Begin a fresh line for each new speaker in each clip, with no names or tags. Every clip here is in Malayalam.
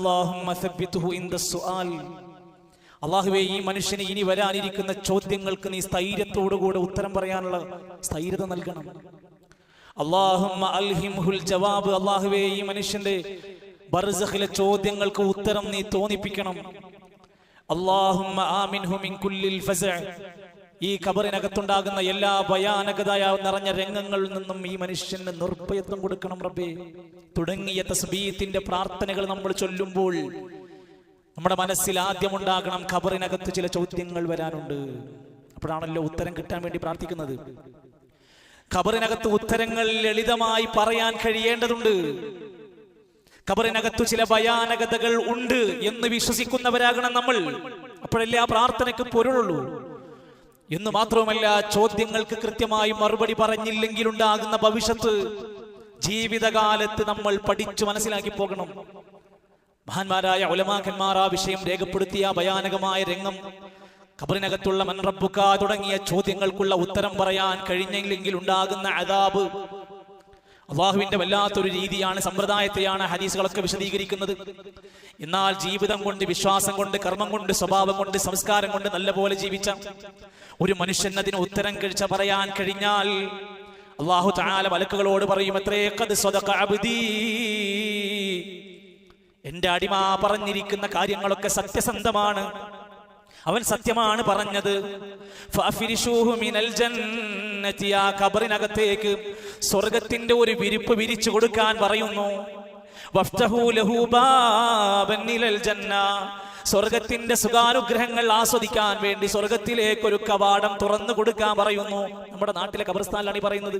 അല്ലാഹുമ്മ സബ്ബിത്ഹു ഇൻദ സുആൽ. അല്ലാഹുവേ, ഈ മനുഷ്യന് ഇനി വരാനിരിക്കുന്ന ചോദ്യങ്ങൾക്ക് നീ സ്ഥൈര്യത്തോടുകൂടെ ഉത്തരം പറയാനുള്ള സ്ഥൈര്യത നൽകണം. അല്ലാഹുമ്മ അൽഹിംഹുൽ ജവാബ്. അല്ലാഹുവേ, ഈ മനുഷ്യന്റെ ബർസഖിലെ ചോദ്യങ്ങൾക്ക് ഉത്തരം നീ തോന്നിപ്പിക്കണം. അല്ലാഹുമ്മ ആമിൻഹു മിൻ കുല്ലിൽ ഫസഅ. ഈ ഖബറിനകത്തുണ്ടാകുന്ന എല്ലാ ഭയാനകതയ നിറഞ്ഞ രംഗങ്ങളിൽ നിന്നും ഈ മനുഷ്യന് നിർഭയത്വം കൊടുക്കണം റബ്ബേ. തുടങ്ങിയ തസ്ബീഹിന്റെ പ്രാർത്ഥനകൾ നമ്മൾ ചൊല്ലുമ്പോൾ നമ്മുടെ മനസ്സിൽ ആദ്യം ഉണ്ടാകണം, ഖബറിനകത്ത് ചില ചോദ്യങ്ങൾ വരാനുണ്ട്. അപ്പോഴാണല്ലോ ഉത്തരം കിട്ടാൻ വേണ്ടി പ്രാർത്ഥിക്കുന്നത്. ഖബറിനകത്ത് ഉത്തരങ്ങൾ ലളിതമായി പറയാൻ കഴിയേണ്ടതുണ്ട്. ഖബറിനകത്തു ചില ഭയാനകതകൾ ഉണ്ട് എന്ന് വിശ്വസിക്കുന്നവരാകണം നമ്മൾ. അപ്പോഴല്ലേ ആ പ്രാർത്ഥനയ്ക്ക് പൊരുളുള്ളൂ. എന്ന് മാത്രവുമല്ല, ചോദ്യങ്ങൾക്ക് കൃത്യമായി മറുപടി പറഞ്ഞില്ലെങ്കിൽ ഉണ്ടാകുന്ന ഭവിഷ്യത്ത് ജീവിതകാലത്ത് നമ്മൾ പഠിച്ചു മനസ്സിലാക്കി പോകണം. മഹാന്മാരായ ഉലമാക്കന്മാർ ആ വിഷയം രേഖപ്പെടുത്തിയ ഭയാനകമായ രംഗം, ഖബറിനകത്തുള്ള മൻ റബ്ബുക തുടങ്ങിയ ചോദ്യങ്ങൾക്കുള്ള ഉത്തരം പറയാൻ കഴിഞ്ഞില്ലെങ്കിൽ ഉണ്ടാകുന്ന അദാബ്, അല്ലാഹുവിന്റെ വല്ലാത്തൊരു രീതിയാണ്, സമ്പ്രദായത്തെയാണ് ഹദീസുകളൊക്കെ വിശദീകരിക്കുന്നത്. എന്നാൽ ജീവിതം കൊണ്ട്, വിശ്വാസം കൊണ്ട്, കർമ്മം കൊണ്ട്, സ്വഭാവം കൊണ്ട്, സംസ്കാരം കൊണ്ട് നല്ലപോലെ ജീവിച്ച ഒരു മനുഷ്യൻ അതിന് ഉത്തരം പറയാൻ കഴിഞ്ഞാൽ അല്ലാഹു തആല മലക്കുകളോട് പറയും, അത്രേ ഖദ് സദഖ അബ്ദീ, എന്റെ അടിമ പറഞ്ഞിരിക്കുന്ന കാര്യങ്ങളൊക്കെ സത്യസന്ധമാണ്, അവൻ സത്യമാണ് പറഞ്ഞത്. ഫഅഫിരിശൂഹു മിനൽ ജന്നതി. ആ ഖബറിനകത്തേക്ക് സ്വർഗ്ഗത്തിന്റെ ഒരു വിരിപ്പ് വിരിച്ചു കൊടുക്കാൻ പറയുന്നു. വഫ്തഹു ലഹു ബാബൻ ഇലൽ ജന്ന. സ്വർഗ്ഗത്തിന്റെ സുഖാനുഗ്രഹങ്ങൾ ആസ്വദിക്കാൻ വേണ്ടി സ്വർഗ്ഗത്തിലേക്ക് ഒരു കവാടം തുറന്നു കൊടുക്കാൻ പറയുന്നു. നമ്മുടെ നാട്ടിലെ ഖബർസ്ഥാനിലാണ് ഈ പറയുന്നത്.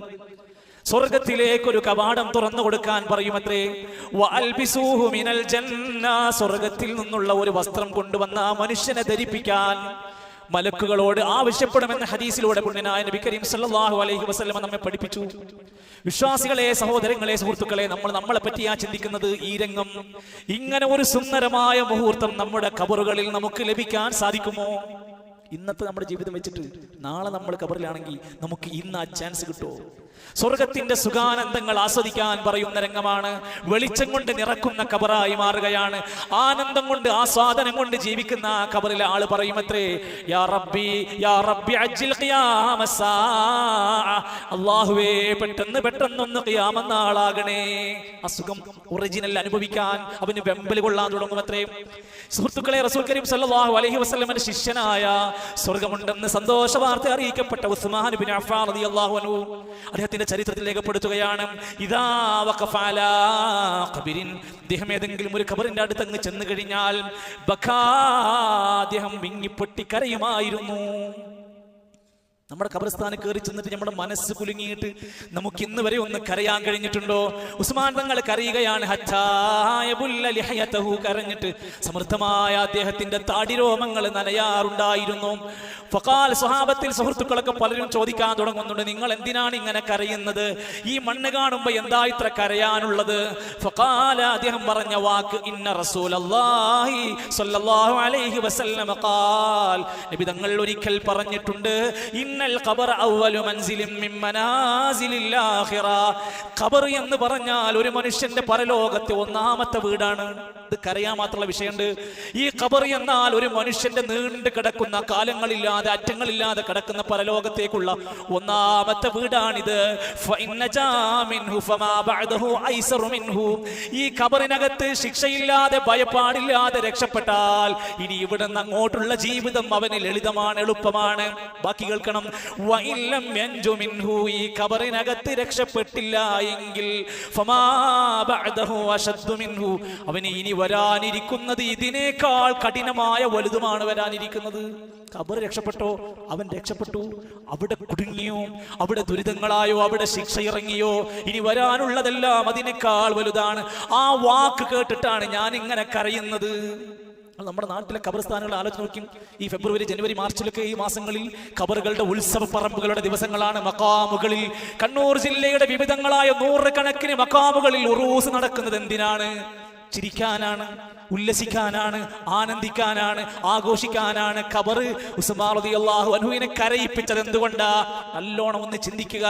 സ്വർഗ്ഗത്തിലേക്ക് ഒരു കവാടം തുറന്നു കൊടുക്കാൻ പറയുമത്രേ. വഅൽബിസൂഹു മിനൽ ജന്ന. സ്വർഗ്ഗത്തിൽ നിന്നുള്ള ഒരു വസ്ത്രം കൊണ്ടുവന്ന ആ മനുഷ്യനെ ധരിപ്പിക്കാൻ മലക്കുകളോട് ആവശ്യപ്പെടുമെന്ന ഹദീസിലൂടെ പുണ്യനായ നബി കരീം സല്ലല്ലാഹു അലൈഹി വസല്ലം നമ്മെ പഠിപ്പിച്ചു. വിശ്വാസികളെ, സഹോദരങ്ങളെ, സുഹൃത്തുക്കളെ, നമ്മളെ പറ്റിയാ ചിന്തിക്കുന്നത്. ഈ രംഗം, ഇങ്ങനെ ഒരു സുന്ദരമായ മുഹൂർത്തം നമ്മുടെ ഖബറുകളിൽ നമുക്ക് ലഭിക്കാൻ സാധിക്കുമോ? ഇന്നത്തെ നമ്മുടെ ജീവിതം വെച്ചിട്ട് നാളെ നമ്മൾ ഖബറിലാണെങ്കിൽ നമുക്ക് ഇന്ന് ആ ചാൻസ് കിട്ടുമോ? സ്വർഗത്തിന്റെ സുഖാനന്ദങ്ങൾ ആസ്വദിക്കാൻ പറയുന്ന രംഗമാണ്. വെളിച്ചം കൊണ്ട് നിറക്കുന്ന ഖബറായി മാറുകയാണ്. ആനന്ദം കൊണ്ട്, ആസ്വാദനം കൊണ്ട് ജീവിക്കുന്ന ഖബറിലെ ആള് പറയുമത്രേ, യാ റബ്ബി യാ റബ്ബി അജ്ജിൽ ഖിയാമസ്സാ. അല്ലാഹുവേ, പെട്ടെന്നൊന്ന് ഖിയാമത്ത് നാളാകണേ. അസുഖം ഒറിജിനൽ അനുഭവിക്കാൻ അവന് വെമ്പൽ കൊള്ളാൻ തുടങ്ങുമത്രേ. സുഹൃത്തുക്കളെ, റസൂൽ കരീം സല്ലല്ലാഹു അലൈഹി വസല്ലമയുടെ ശിഷ്യനായ, സ്വർഗമുണ്ടെന്ന് സന്തോഷ വാർത്ത അറിയിക്കപ്പെട്ട ഉസ്മാൻ ഇബ്നു അഫ്ഫാൻ റളിയല്ലാഹു അൻഹു അദ്ദേഹത്തിന്റെ ചരിത്രത്തിൽ രേഖപ്പെടുത്തുകയാണ്, ഇദാ വഖഫ അലാ ഖബറിൻ. അദ്ദേഹം ഏതെങ്കിലും ഒരു ഖബറിന്റെ അടുത്ത് അങ്ങ് ചെന്ന് കഴിഞ്ഞാൽ ബകാ, അദ്ദേഹം വിങ്ങിപ്പൊട്ടി കരയുമായിരുന്നു. നമ്മുടെ ഖബർസ്ഥാനിൽ കയറി ചെന്നിട്ട് നമ്മുടെ മനസ്സ് കുലുങ്ങിയിട്ട് നമുക്ക് ഇന്ന് വരെ ഒന്ന് കരയാൻ കഴിഞ്ഞിട്ടുണ്ടോ? ഉസ്മാൻ തങ്ങൾ കരയുകയാണ്. കരഞ്ഞിട്ട് സമൃദ്ധമായ അദ്ദേഹത്തിന്റെ താടിരോമങ്ങൾ നനയാറുണ്ടായിരുന്നു. ഫഖാൽ, സ്വഹാബത്തിൽ സുഹൃത്തുക്കളൊക്കെ പലരും ചോദിക്കാൻ തുടങ്ങുന്നുണ്ട്, നിങ്ങൾ എന്തിനാണ് ഇങ്ങനെ കരയുന്നത്? ഈ മണ്ണ് കാണുമ്പോ എന്താ ഇത്ര കരയാനുള്ളത്? ഫഖാല, അദ്ദേഹം പറഞ്ഞ വാക്ക്, ഇന്ന റസൂലല്ലാഹി സ്വല്ലല്ലാഹു അലൈഹി വസല്ലം ഖാൽ. നബി തങ്ങൾ ഒരിക്കൽ പറഞ്ഞിട്ടുണ്ട്, ഇന്നൽ ഖബർ അവ്വലു മൻസിലിൻ മിൻ മനാസിലിൽ ആഖിറ. ഖബർ എന്ന് പറഞ്ഞാൽ ഒരു മനുഷ്യന്റെ പരലോകത്തെ ഒന്നാമത്തെ വീടാണ്. ഇത് കരയാൻ മാത്രമുള്ള വിഷയമുണ്ട്. ഈ ഖബർ എന്നാൽ ഒരു മനുഷ്യന്റെ നീണ്ടു കിടക്കുന്ന, കാലങ്ങളില്ലാതെ അറ്റങ്ങളില്ലാതെ കിടക്കുന്ന പരലോകത്തേക്കുള്ള ഒന്നാമത്തെ വീടാണിത്. ഈ ഖബറിനകത്ത് ശിക്ഷയില്ലാതെ, ഭയപ്പാടില്ലാതെ രക്ഷപ്പെട്ടാൽ ഇനി ഇവിടെ നിന്ന് അങ്ങോട്ടുള്ള ജീവിതം അവന് ലളിതമാണ്, എളുപ്പമാണ്. ബാക്കി കേൾക്കണം. ഈ ഖബറിനകത്ത് രക്ഷപ്പെട്ടില്ല എങ്കിൽ അവന് ഇനി വരാനിരിക്കുന്നത് ഇതിനേക്കാൾ കഠിനമായ വലുതുമാണ് വരാനിരിക്കുന്നത്. ഖബർ രക്ഷപ്പെട്ടോ, അവൻ രക്ഷപ്പെട്ടു. അവിടെ കുടുങ്ങിയോ, അവിടെ ദുരിതങ്ങളായോ, അവിടെ ശിക്ഷ ഇറങ്ങിയോ, ഇനി വരാനുള്ളതെല്ലാം അതിനേക്കാൾ വലുതാണ്. ആ വാക്ക് കേട്ടിട്ടാണ് ഞാൻ ഇങ്ങനെ കരയുന്നത്. നമ്മുടെ നാട്ടിലെ ഖബർസ്ഥാനുകൾ ആലോചന നോക്കും. ഈ ഫെബ്രുവരി, ജനുവരി, മാർച്ചിലൊക്കെ ഈ മാസങ്ങളിൽ ഖബറുകളുടെ ഉത്സവ പറമ്പുകളുടെ ദിവസങ്ങളാണ്. മഖാമുകളിൽ, കണ്ണൂർ ജില്ലയുടെ വിവിധങ്ങളായ 100 കണക്കിന് മഖാമുകളിൽ ഉറൂസ് നടക്കുന്നത് എന്തിനാണ്? ചിരിക്കാനാണ്, ഉല്ലസിക്കാനാണ്, ആനന്ദിക്കാനാണ്, ആഘോഷിക്കാനാണ് ഖബർ ഉസ്മാൻ റളിയല്ലാഹു അൻഹുവിനെ കരയിപ്പിച്ചത് എന്തുകൊണ്ടാ? നല്ലോണം ഒന്ന് ചിന്തിക്കുക.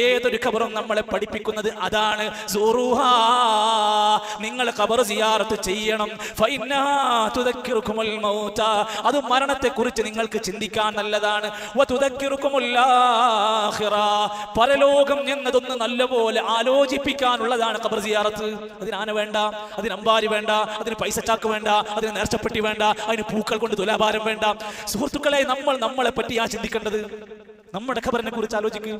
ഏതൊരു ഖബറും നമ്മളെ പഠിപ്പിക്കുന്നത് അതാണ്. സൂറുഹാ, നിങ്ങൾ ഖബർ സിയാറത്ത് ചെയ്യണം. ഫഇന്നാ തുദക്കിറുകുമുൽ മൗത, അത് മരണത്തെ കുറിച്ച് നിങ്ങൾക്ക് ചിന്തിക്കാൻ നല്ലതാണ്. വതുദക്കിറുകുമുൽ ആഖിറ, പരലോകം എന്നതൊന്ന് നല്ലപോലെ ആലോചിപ്പിക്കാനുള്ളതാണ് ഖബർ സിയാറത്ത്. അതിന് ആന വേണ്ട, അതിന് അമ്പാരി വേണ്ട, അതിന് പൈസ ചാക്ക് വേണ്ട, അതിന് നേർച്ചപ്പെട്ടി വേണ്ട, അതിന് പൂക്കൾ കൊണ്ട് തുലാഭാരം വേണ്ട. സുഹൃത്തുക്കളെ, നമ്മളെ പറ്റിയാ ചിന്തിക്കേണ്ടത്. നമ്മുടെ ഖബറിനെ കുറിച്ച് ആലോചിക്കുക.